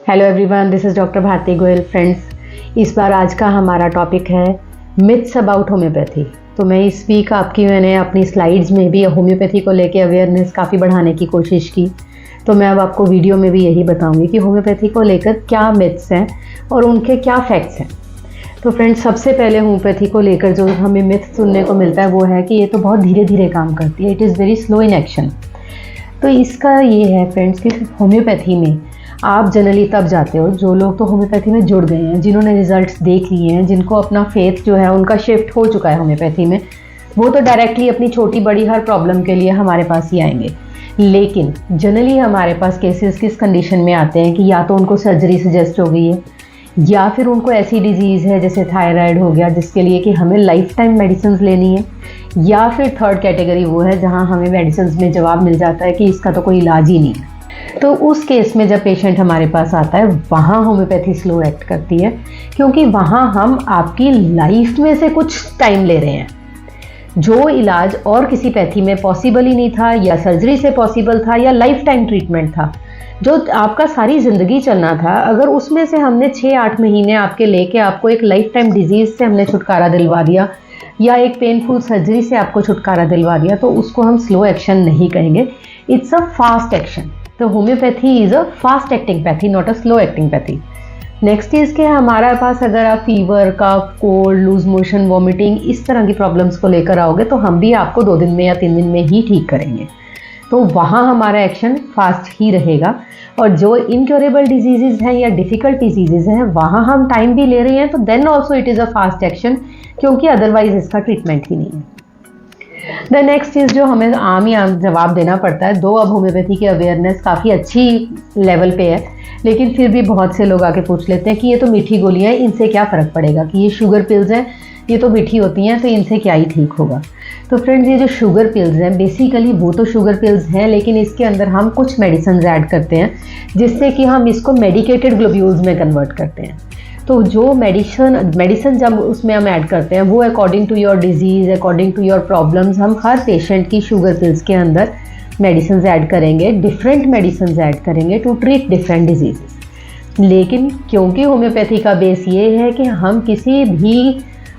Hello everyone, this is doctor Bharti Goyal. Friends, इस बार आज का हमारा टॉपिक है मिथ्स अबाउट होम्योपैथी। तो मैं इस वीक मैंने अपनी स्लाइड्स में भी होम्योपैथी को लेके अवेयरनेस काफ़ी बढ़ाने की कोशिश की। तो मैं अब आपको वीडियो में भी यही बताऊंगी कि होम्योपैथी को लेकर क्या मिथ्स हैं और उनके क्या फैक्ट्स हैं। तो फ्रेंड्स, सबसे पहले होम्योपैथी को लेकर जो हमें मिथ सुनने को मिलता है वो है कि ये तो बहुत धीरे धीरे काम करती है, it is very slow in action. तो इसका ये है फ्रेंड्स कि होम्योपैथी में आप जनरली तब जाते हो जो लोग तो होम्योपैथी में जुड़ गए हैं, जिन्होंने रिजल्ट्स देख लिए हैं, जिनको अपना फेथ जो है उनका शिफ्ट हो चुका है होम्योपैथी में, वो तो डायरेक्टली अपनी छोटी बड़ी हर प्रॉब्लम के लिए हमारे पास ही आएंगे। लेकिन जनरली हमारे पास केसेस किस कंडीशन में आते हैं कि या तो उनको सर्जरी सजेस्ट हो गई है, या फिर उनको ऐसी डिजीज़ है जैसे थायराइड हो गया जिसके लिए कि हमें लाइफ टाइम मेडिसिन लेनी है, या फिर थर्ड कैटेगरी वो है जहाँ हमें मेडिसिन में जवाब मिल जाता है कि इसका तो कोई इलाज ही नहीं है। तो उस केस में जब पेशेंट हमारे पास आता है वहाँ होम्योपैथी स्लो एक्ट करती है, क्योंकि वहाँ हम आपकी लाइफ में से कुछ टाइम ले रहे हैं। जो इलाज और किसी पैथी में पॉसिबल ही नहीं था, या सर्जरी से पॉसिबल था, या लाइफ टाइम ट्रीटमेंट था, जो आपका सारी ज़िंदगी चलना था, अगर उसमें से हमने 6-8 महीने आपके लेके आपको एक लाइफ टाइम डिजीज़ से हमने छुटकारा दिलवा दिया, या एक पेनफुल सर्जरी से आपको छुटकारा दिलवा दिया, तो उसको हम स्लो एक्शन नहीं कहेंगे, इट्स अ फास्ट एक्शन। तो homeopathy is a fast acting pathy, not a slow acting pathy. Next is के हमारे पास अगर आप फीवर, कफ, कोल्ड, लूज मोशन, वॉमिटिंग इस तरह की प्रॉब्लम्स को लेकर आओगे तो हम भी आपको 2 दिन में या 3 दिन में ही ठीक करेंगे। तो वहाँ हमारा एक्शन फास्ट ही रहेगा। और जो इनक्योरेबल डिजीज़ हैं या डिफ़िकल्ट डिजीज़ हैं वहाँ हम टाइम भी ले रहे हैं, तो then also it is a fast action, क्योंकि अदरवाइज इसका ट्रीटमेंट ही नहीं है। द नेक्स्ट चीज़ जो हमें आम जवाब देना पड़ता है, दो अब होम्योपैथी की अवेयरनेस काफ़ी अच्छी लेवल पे है, लेकिन फिर भी बहुत से लोग आके पूछ लेते हैं कि ये तो मीठी गोलियाँ हैं, इनसे क्या फ़र्क पड़ेगा, कि ये शुगर पिल्स हैं, ये तो मीठी होती हैं, तो इनसे क्या ही ठीक होगा। तो फ्रेंड्स, ये जो शुगर पिल्स हैं बेसिकली वो तो शुगर पिल्स हैं, लेकिन इसके अंदर हम कुछ मेडिसिन ऐड करते हैं जिससे कि हम इसको मेडिकेटेड ग्लोब्यूल्स में कन्वर्ट करते हैं। तो जो मेडिसिन जब उसमें हम ऐड करते हैं वो according to your disease, according to your problems, हम हर पेशेंट की शुगर पिल्स के अंदर मेडिसिन ऐड करेंगे, डिफरेंट मेडिसिन ऐड करेंगे टू ट्रीट डिफरेंट डिजीज़। लेकिन क्योंकि होम्योपैथी का बेस ये है कि हम किसी भी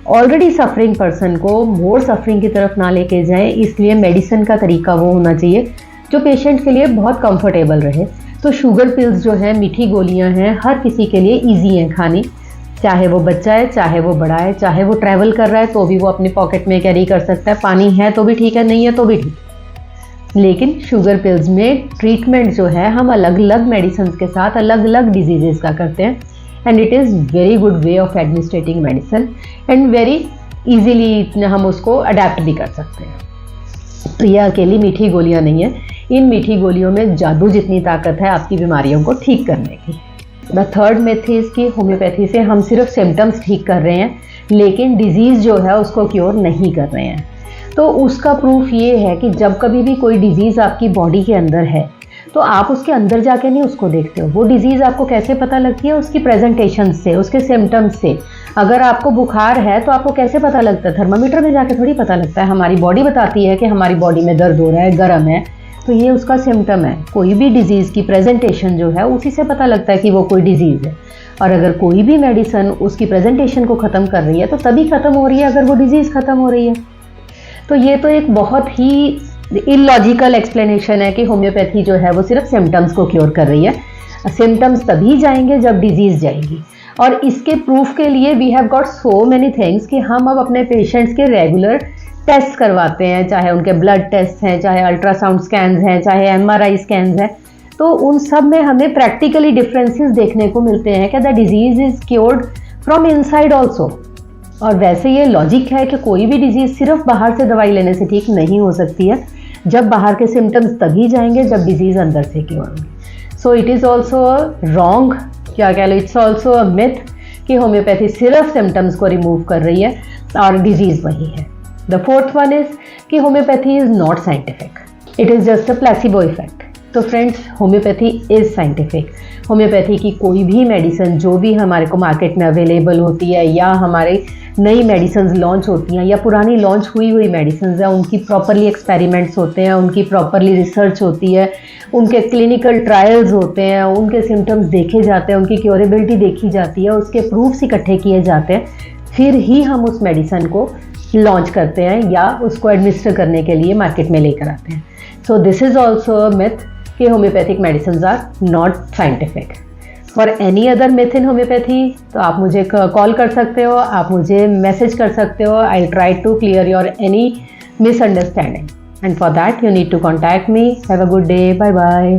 ऑलरेडी सफरिंग पर्सन को मोर सफरिंग की तरफ ना लेके जाएं, इसलिए मेडिसिन का तरीका वो होना चाहिए जो पेशेंट के लिए बहुत कंफर्टेबल रहे। तो शुगर पिल्स जो है, मीठी गोलियां हैं, हर किसी के लिए इजी हैं खानी, चाहे वो बच्चा है, चाहे वो बड़ा है, चाहे वो ट्रैवल कर रहा है तो भी वो अपने पॉकेट में कैरी कर सकता है, पानी है तो भी ठीक है, नहीं है तो भी ठीक। लेकिन शुगर पिल्स में ट्रीटमेंट जो है हम अलग अलग मेडिसिन के साथ अलग अलग डिजीज़ का करते हैं, and it is very good way of administrating medicine and very easily हम उसको अडेप्ट भी कर सकते हैं। तो ये अकेली मीठी गोलियां नहीं है, इन मीठी गोलियों में जादू जितनी ताकत है आपकी बीमारियों को ठीक करने की। द थर्ड मिथ इज़ कि होम्योपैथी से हम सिर्फ सिम्टम्स ठीक कर रहे हैं, लेकिन डिजीज़ जो है उसको क्योर नहीं कर रहे हैं। तो उसका प्रूफ ये है कि जब कभी भी कोई डिजीज़ आपकी बॉडी के अंदर है तो आप उसके अंदर जाके नहीं उसको देखते हो। वो डिजीज़ आपको कैसे पता लगती है? उसकी प्रेजेंटेशन से, उसके सिम्टम्स से। अगर आपको बुखार है तो आपको कैसे पता लगता है? थर्मामीटर में जाके थोड़ी पता लगता है। हमारी बॉडी बताती है कि हमारी बॉडी में दर्द हो रहा है, गर्म है, तो ये उसका सिम्टम है। कोई भी डिजीज़ की प्रेजेंटेशन जो है उसी से पता लगता है कि वो कोई डिजीज़ है। और अगर कोई भी मेडिसिन उसकी प्रेजेंटेशन को ख़त्म कर रही है तो तभी ख़त्म हो रही है अगर वो डिजीज़ ख़त्म हो रही है। तो ये तो एक बहुत ही इलॉजिकल एक्सप्लेनेशन है कि होम्योपैथी जो है वो सिर्फ सिम्टम्स को क्योर कर रही है। सिम्टम्स तभी जाएंगे जब डिजीज़ जाएगी। और इसके प्रूफ के लिए we have got so many things कि हम अब अपने पेशेंट्स के रेगुलर टेस्ट करवाते हैं, चाहे उनके ब्लड टेस्ट हैं, चाहे अल्ट्रासाउंड स्कैन्स हैं, चाहे MRI स्कैन्स हैं। तो उन सब में हमें प्रैक्टिकली डिफरेंसेस देखने को मिलते हैं कि the disease is cured from inside also. और वैसे ये लॉजिक है कि कोई भी डिजीज़ सिर्फ बाहर से दवाई लेने से ठीक नहीं हो सकती है। जब बाहर के सिम्टम्स तभी जाएंगे जब डिजीज़ अंदर से क्योर होंगे। So it is also wrong, क्या कह लो, इट्स ऑल्सो अ मिथ कि होम्योपैथी सिर्फ सिम्टम्स को रिमूव कर रही है और डिजीज़ वही है। द फोर्थ वन इज़ कि homeopathy is not scientific, it is just a placebo effect. तो friends, homeopathy is scientific. Homeopathy की कोई भी मेडिसिन जो भी हमारे को मार्केट में अवेलेबल होती है, या हमारे नई मेडिसिन लॉन्च होती हैं, या पुरानी लॉन्च हुई मेडिसिन है, उनकी प्रॉपरली एक्सपेरिमेंट्स होते हैं, उनकी प्रॉपरली रिसर्च होती है, उनके क्लिनिकल ट्रायल्स होते हैं, उनके सिम्टम्स देखे जाते हैं, उनकी क्योरेबिलिटी देखी जाती है, उसके प्रूफ्स इकट्ठे किए जाते हैं, फिर ही हम उस मेडिसिन को लॉन्च करते हैं या उसको एडमिनिस्टर करने के लिए मार्केट में लेकर आते हैं। So this is also a myth कि homeopathic medicine are not scientific. For any other myth in homeopathy तो आप मुझे कॉल कर सकते हो, आप मुझे मैसेज कर सकते हो। I will try to clear your any misunderstanding, and for that you need to contact me. Have a good day, bye bye.